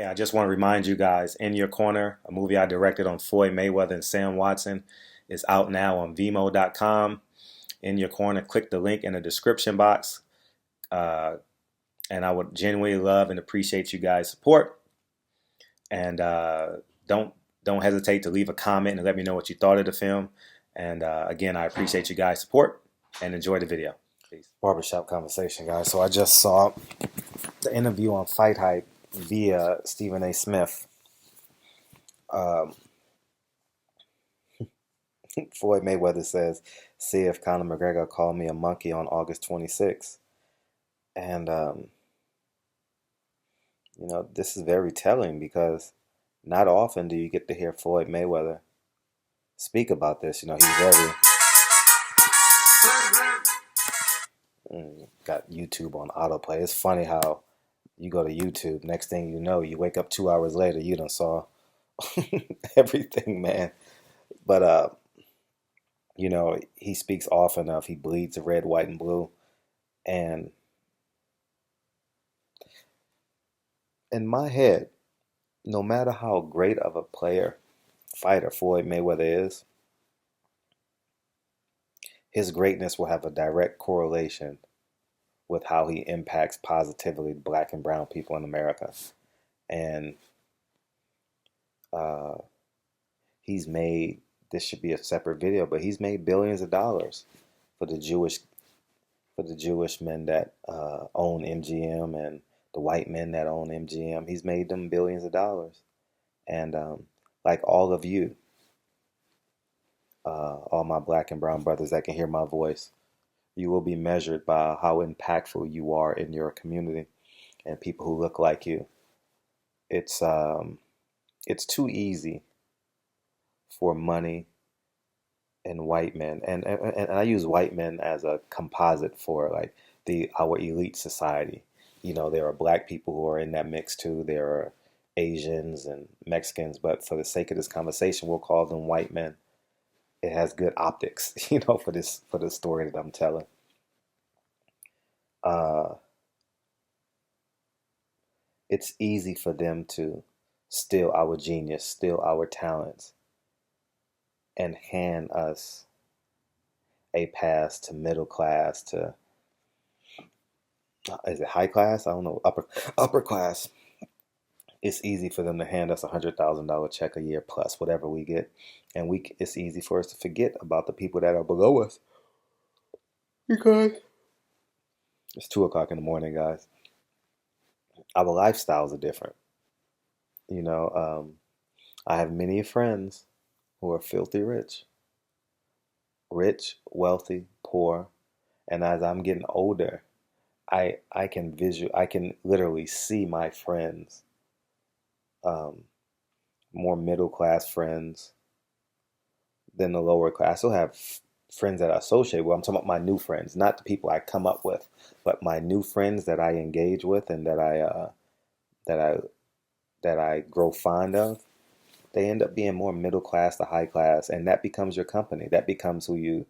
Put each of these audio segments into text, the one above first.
Hey, I just want to remind you guys, In Your Corner, a movie I directed on Floyd Mayweather and Sam Watson, is out now on Vimo.com. In Your Corner, click the link in the description box. Uh, and I would genuinely love and appreciate you guys' support. And don't don't hesitate to leave a comment and let me know what you thought of the film. And again, I appreciate you guys' support and enjoy the video. Peace. Barbershop conversation, guys. So I just saw the interview on Fight Hype via Stephen A. Smith. Um, Floyd Mayweather says, "See if Conor McGregor called me a monkey on August 26th." And, this is very telling because not often do you get to hear Floyd Mayweather speak about this. He's very, got YouTube on autoplay. It's funny how you go to YouTube, next thing you know, you wake up 2 hours later, you done saw everything, man. But, he speaks often of he bleeds red, white, and blue. And in my head, no matter how great of a fighter Floyd Mayweather is, his greatness will have a direct correlation with how he impacts positively black and brown people in America. And he's made, this should be a separate video, but he's made billions of dollars for the Jewish men that own MGM and the white men that own MGM. He's made them billions of dollars. And like all of you, all my black and brown brothers that can hear my voice, you will be measured by how impactful you are in your community and people who look like you. It's too easy for money and white men, and I use white men as a composite for like our elite society. There are black people who are in that mix too. There are Asians and Mexicans, but for the sake of this conversation, we'll call them white men. It has good optics, for this story that I'm telling. It's easy for them to steal our genius, steal our talents, and hand us a pass to middle class, to is it high class? I don't know, upper class. It's easy for them to hand us $100,000 check a year plus whatever we get, and it's easy for us to forget about the people that are below us because it's 2 o'clock in the morning, guys. Our lifestyles are different. I have many friends who are filthy rich, wealthy, poor, and as I'm getting older, I can literally see my friends, more middle class friends than the lower class. I still have friends that I associate with. I'm talking about my new friends, not the people I come up with, but my new friends that I engage with and that I grow fond of. They end up being more middle class to high class, and that becomes your company. That becomes who you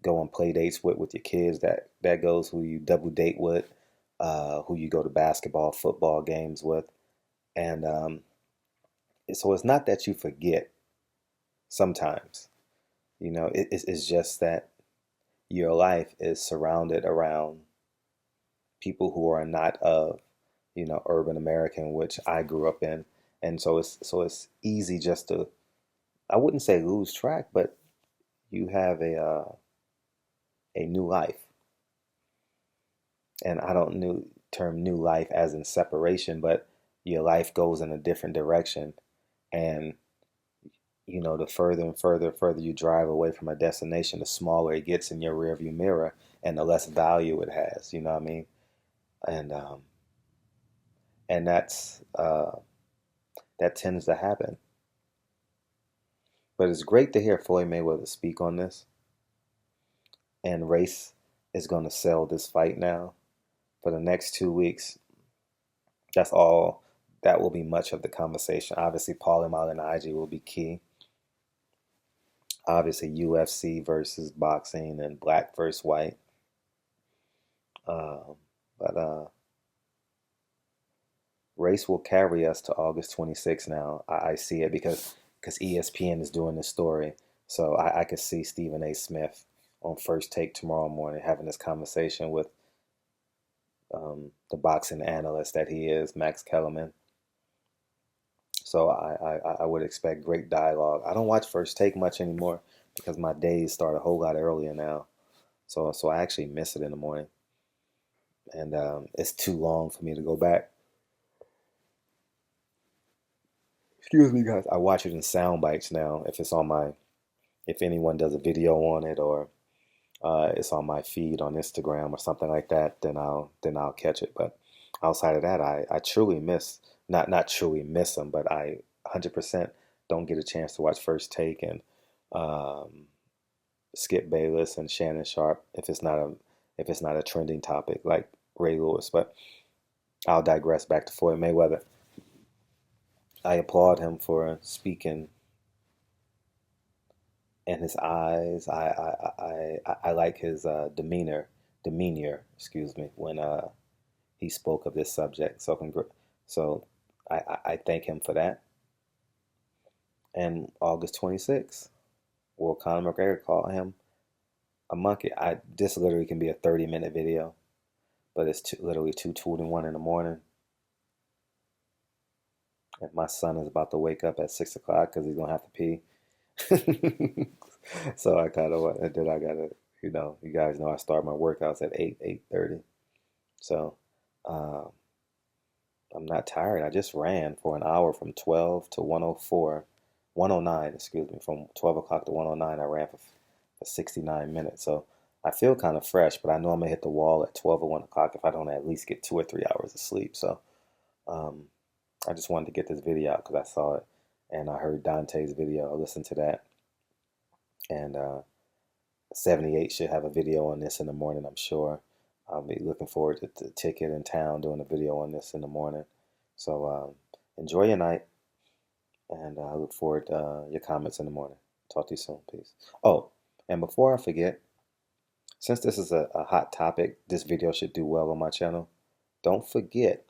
go on play dates with your kids. That goes who you double date with, who you go to basketball, football games with, and so it's not that you forget. Sometimes, it's just that your life is surrounded around people who are not of, urban American, which I grew up in, and so it's easy just to, I wouldn't say lose track, but you have a new life. And I don't term new life as in separation, but your life goes in a different direction. And, the further and further you drive away from a destination, the smaller it gets in your rearview mirror and the less value it has, you know what I mean? And that tends to happen. But it's great to hear Floyd Mayweather speak on this. And race is going to sell this fight now for the next 2 weeks. That's all. That will be much of the conversation. Obviously, Paul and Mal and IG will be key. Obviously, UFC versus boxing and black versus white. But race will carry us to August 26th now. I see it because ESPN is doing this story. So I could see Stephen A. Smith on First Take tomorrow morning having this conversation with the boxing analyst that he is, Max Kellerman. So I would expect great dialogue. I don't watch First Take much anymore because my days start a whole lot earlier now. So I actually miss it in the morning, and it's too long for me to go back. Excuse me, guys. I watch it in sound bites now. If it's on my, if anyone does a video on it, or it's on my feed on Instagram or something like that, then I'll catch it. But outside of that, I truly miss, not truly miss them, but I 100% don't get a chance to watch First Take and um, Skip Bayless and Shannon Sharp if it's not a trending topic like Ray Lewis. But I'll digress. Back to Floyd Mayweather. I applaud him for speaking and his eyes. I like his demeanor, excuse me, when he spoke of this subject. So I thank him for that. And August 26th, will Conor McGregor call him a monkey? This literally can be a 30-minute video, but it's literally 2:21 in the morning. And my son is about to wake up at 6 o'clock because he's gonna have to pee. So I kind of, and then I gotta, you guys know I start my workouts at 8:30. So um, I'm not tired. I just ran for an hour from 12 to 109, excuse me, from 12 o'clock to 109. I ran for 69 minutes. So I feel kind of fresh, but I know I'm gonna hit the wall at 12 or 1 o'clock if I don't at least get 2 or 3 hours of sleep. So um, I just wanted to get this video out because I saw it and I heard Dante's video. I listened to that. And 78 should have a video on this in the morning, I'm sure. I'll be looking forward to the ticket in town doing a video on this in the morning. So enjoy your night, and I look forward to your comments in the morning. Talk to you soon. Peace. Oh, and before I forget, since this is a hot topic, this video should do well on my channel. Don't forget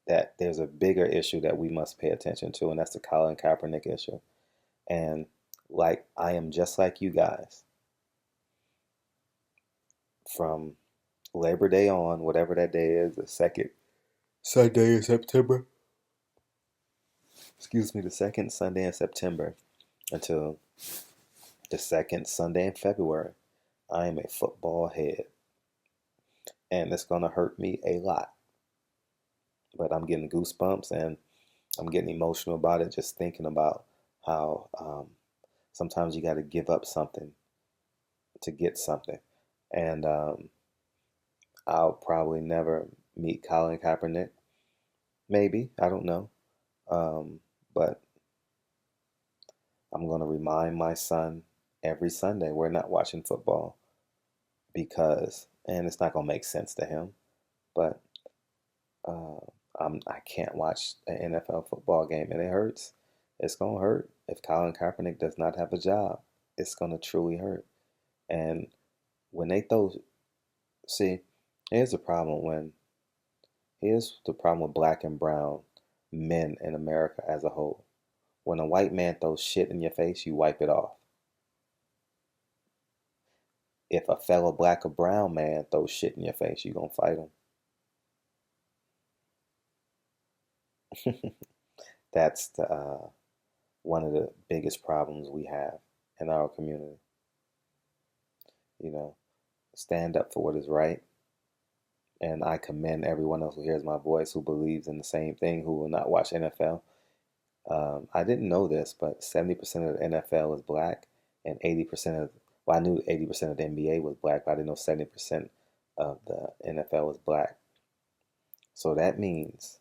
that there's a bigger issue that we must pay attention to, and that's the Colin Kaepernick issue. And like, I am just like you guys. From Labor Day on, whatever that day is, the second Sunday in September, excuse me, the second Sunday in September until the second Sunday in February, I am a football head. And it's going to hurt me a lot. But I'm getting goosebumps and I'm getting emotional about it just thinking about how sometimes you got to give up something to get something. And I'll probably never meet Colin Kaepernick. Maybe, I don't know. But I'm going to remind my son every Sunday we're not watching football because, and it's not going to make sense to him, but uh, I can't watch an NFL football game and it hurts. It's going to hurt. If Colin Kaepernick does not have a job, it's going to truly hurt. And when they throw, see, here's the problem here's the problem with black and brown men in America as a whole. When a white man throws shit in your face, you wipe it off. If a fellow black or brown man throws shit in your face, you gonna fight him. That's the one of the biggest problems we have in our community. You know, stand up for what is right. And I commend everyone else who hears my voice, who believes in the same thing, who will not watch NFL. I didn't know this, but 70% of the NFL is black, and 80% of, well, I knew 80% of the NBA was black, but I didn't know 70% of the NFL was black. So that means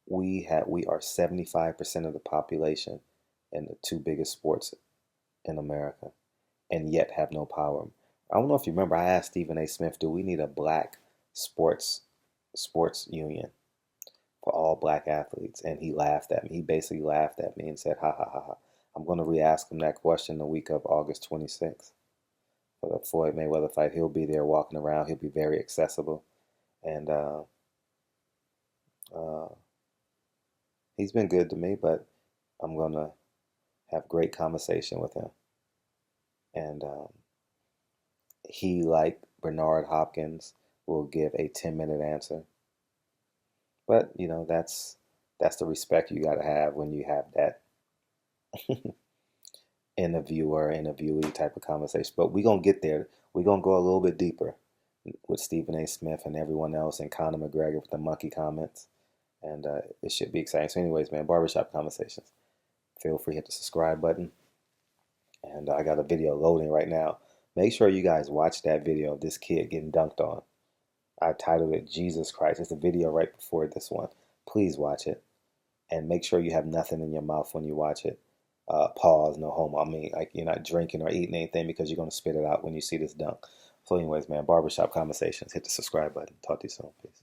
we are 75% of the population in the two biggest sports in America, and yet have no power. I don't know if you remember, I asked Stephen A. Smith, do we need a black sports union for all black athletes? And he laughed at me. He basically laughed at me and said, ha ha ha ha. I'm going to re-ask him that question the week of August 26th for the Floyd Mayweather fight. He'll be there walking around. He'll be very accessible. And Uh, he's been good to me, but I'm gonna have great conversation with him. And he, like Bernard Hopkins, will give a 10-minute answer. But that's the respect you got to have when you have that interviewer, interviewee type of conversation. But we're gonna get there. We're gonna go a little bit deeper with Stephen A. Smith and everyone else, and Conor McGregor with the monkey comments. And it should be exciting. So, anyways, man, Barbershop Conversations. Feel free to hit the subscribe button. And I got a video loading right now. Make sure you guys watch that video of this kid getting dunked on. I titled it Jesus Christ. It's a video right before this one. Please watch it. And make sure you have nothing in your mouth when you watch it. Pause, no homo. I mean, like, you're not drinking or eating anything because you're going to spit it out when you see this dunk. So anyways, man, Barbershop Conversations. Hit the subscribe button. Talk to you soon. Peace.